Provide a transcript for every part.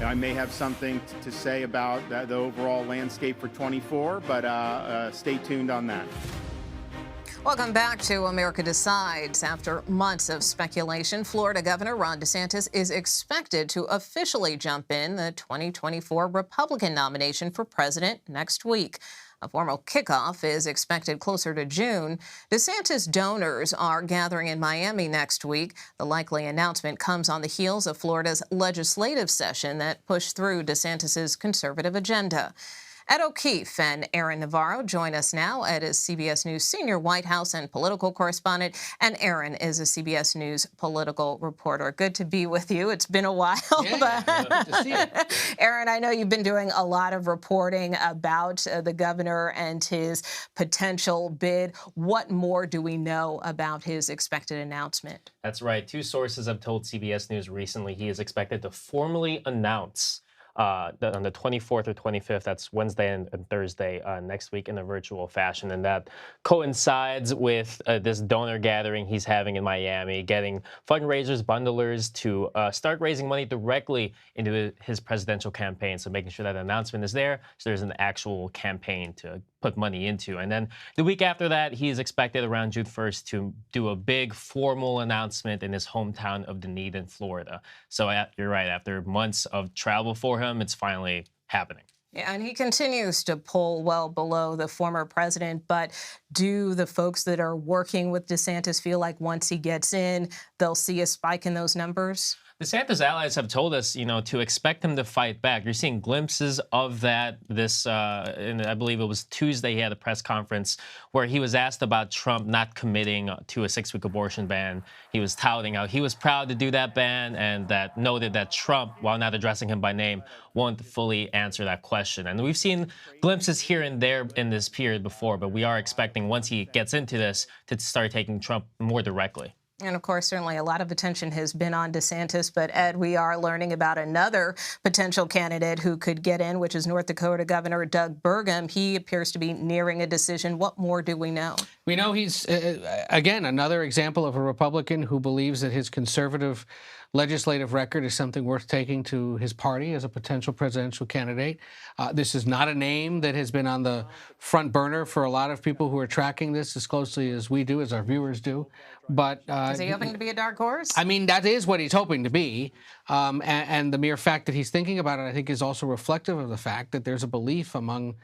I may have something to say about the overall landscape for 24, but stay tuned on that. Welcome back to America Decides. After months of speculation, Florida Governor Ron DeSantis is expected to officially jump in the 2024 Republican nomination for president next week. A formal kickoff is expected closer to June. DeSantis donors are gathering in Miami next week. The likely announcement comes on the heels of Florida's legislative session that pushed through DeSantis's conservative agenda. Ed O'Keefe and Aaron Navarro join us now. Ed is CBS News senior White House and political correspondent, and Aaron is a CBS News political reporter. Good to be with you. It's been a while. Good to see you. Aaron, I know you've been doing a lot of reporting about the governor and his potential bid. What more do we know about his expected announcement? That's right. Two sources have told CBS News recently he is expected to formally announce on the 24th or 25th, that's Wednesday and Thursday next week in a virtual fashion. And that coincides with this donor gathering he's having in Miami, getting fundraisers, bundlers to start raising money directly into his presidential campaign. So making sure that announcement is there, so there's an actual campaign to put money into. And then the week after that, he is expected around June 1st to do a big formal announcement in his hometown of Dunedin, Florida. So you're right, after months of travel for him, it's finally happening. Yeah, and he continues to pull well below the former president. But do the folks that are working with DeSantis feel like once he gets in, they'll see a spike in those numbers? DeSantis allies have told us, to expect him to fight back. You're seeing glimpses of that. And I believe it was Tuesday, he had a press conference where he was asked about Trump not committing to a 6-week abortion ban. He was touting how he was proud to do that ban, and that noted that Trump, while not addressing him by name, won't fully answer that question. And we've seen glimpses here and there in this period before, but we are expecting once he gets into this to start taking Trump more directly. And of course, certainly a lot of attention has been on DeSantis. But Ed, we are learning about another potential candidate who could get in, which is North Dakota Governor Doug Burgum. He appears to be nearing a decision. What more do we know? We know he's, again, another example of a Republican who believes that his conservative legislative record is something worth taking to his party as a potential presidential candidate. This is not a name that has been on the front burner for a lot of people who are tracking this as closely as we do, as our viewers do. But is he hoping to be a dark horse? I mean, that is what he's hoping to be. And the mere fact that he's thinking about it, I think, is also reflective of the fact that there's a belief among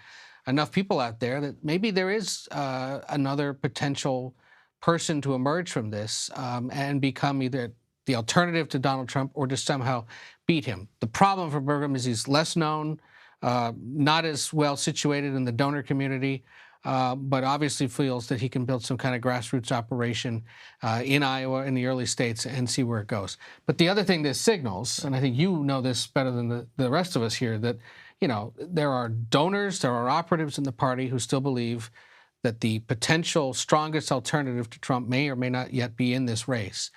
enough people out there that maybe there is another potential person to emerge from this and become either the alternative to Donald Trump or to somehow beat him. The problem for Burgum is he's less known, not as well situated in the donor community, but obviously feels that he can build some kind of grassroots operation in Iowa, in the early states, and see where it goes. But the other thing this signals, and I think you know this better than the rest of us here, that there are donors, there are operatives in the party who still believe that the potential strongest alternative to Trump may or may not yet be in this race.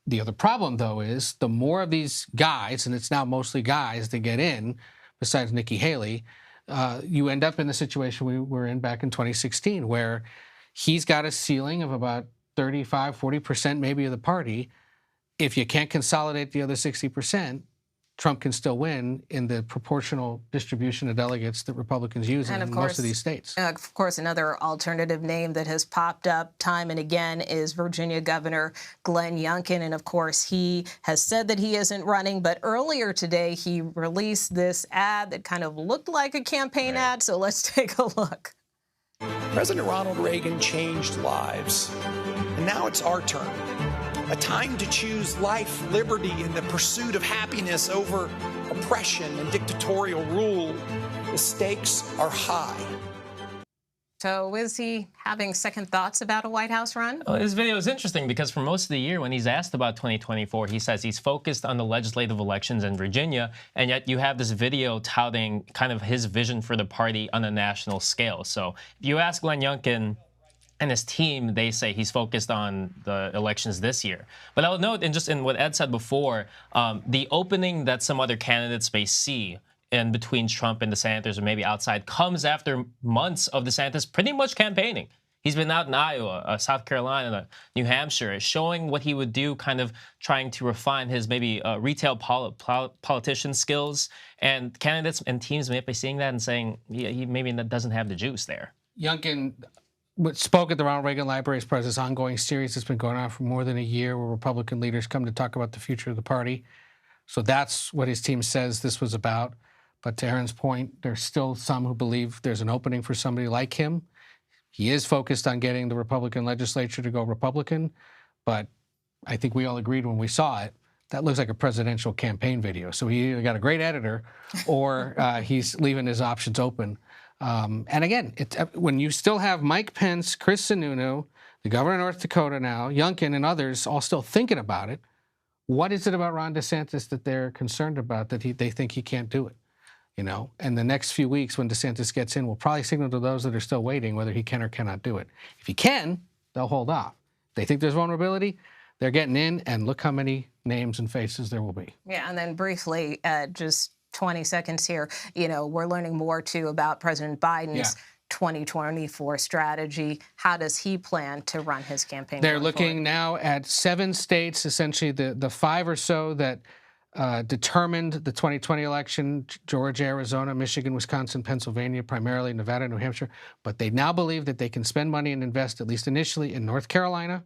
The other problem, though, is the more of these guys, and it's now mostly guys that get in, besides Nikki Haley, you end up in the situation we were in back in 2016, where he's got a ceiling of about 35, 40% maybe of the party. If you can't consolidate the other 60%, Trump can still win in the proportional distribution of delegates that Republicans use in most of these states. Of course, another alternative name that has popped up time and again is Virginia Governor Glenn Youngkin. And of course, he has said that he isn't running. But earlier today, he released this ad that kind of looked like a campaign ad. So let's take a look. President Ronald Reagan changed lives. And now it's our turn. A time to choose life, liberty, and the pursuit of happiness over oppression and dictatorial rule. The stakes are high. So is he having second thoughts about a White House run? Well, this video is interesting because for most of the year when he's asked about 2024, he says he's focused on the legislative elections in Virginia, and yet you have this video touting kind of his vision for the party on a national scale. So if you ask Glenn Youngkin and his team, they say he's focused on the elections this year. But I would note, and just in what Ed said before, the opening that some other candidates may see in between Trump and DeSantis, or maybe outside, comes after months of DeSantis pretty much campaigning. He's been out in Iowa, South Carolina, New Hampshire, showing what he would do, kind of trying to refine his maybe retail politician skills. And candidates and teams may be seeing that and saying, yeah, he maybe doesn't have the juice there. Youngkin spoke at the Ronald Reagan Library as part of this ongoing series that's been going on for more than a year, where Republican leaders come to talk about the future of the party. So that's what his team says this was about. But to Aaron's point, there's still some who believe there's an opening for somebody like him. He is focused on getting the Republican legislature to go Republican, but I think we all agreed when we saw it, that looks like a presidential campaign video. So he either got a great editor or he's leaving his options open. And again, when you still have Mike Pence, Chris Sununu, the governor of North Dakota now, Youngkin and others all still thinking about it, what is it about Ron DeSantis that they're concerned about that they think he can't do it? You know, and the next few weeks when DeSantis gets in will probably signal to those that are still waiting whether he can or cannot do it. If he can, they'll hold off. If they think there's vulnerability, they're getting in, and look how many names and faces there will be. Yeah, and then briefly, just 20 seconds here, you know, we're learning more, too, about President Biden's 2024 strategy. How does he plan to run his campaign? They're looking now at 7 states, essentially the 5 or so that determined the 2020 election: Georgia, Arizona, Michigan, Wisconsin, Pennsylvania, primarily Nevada, New Hampshire. But they now believe that they can spend money and invest, at least initially, in North Carolina,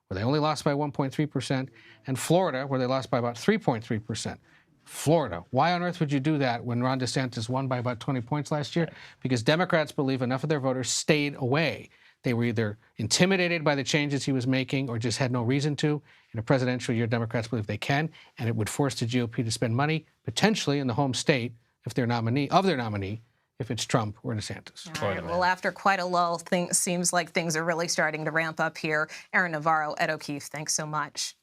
where they only lost by 1.3%, and Florida, where they lost by about 3.3%. Florida. Why on earth would you do that when Ron DeSantis won by about 20 points last year? Because Democrats believe enough of their voters stayed away. They were either intimidated by the changes he was making or just had no reason to. In a presidential year, Democrats believe they can, and it would force the GOP to spend money, potentially in the home state, if their nominee, if it's Trump or DeSantis. All right. Well, after quite a lull, seems like things are really starting to ramp up here. Aaron Navarro, Ed O'Keefe, thanks so much.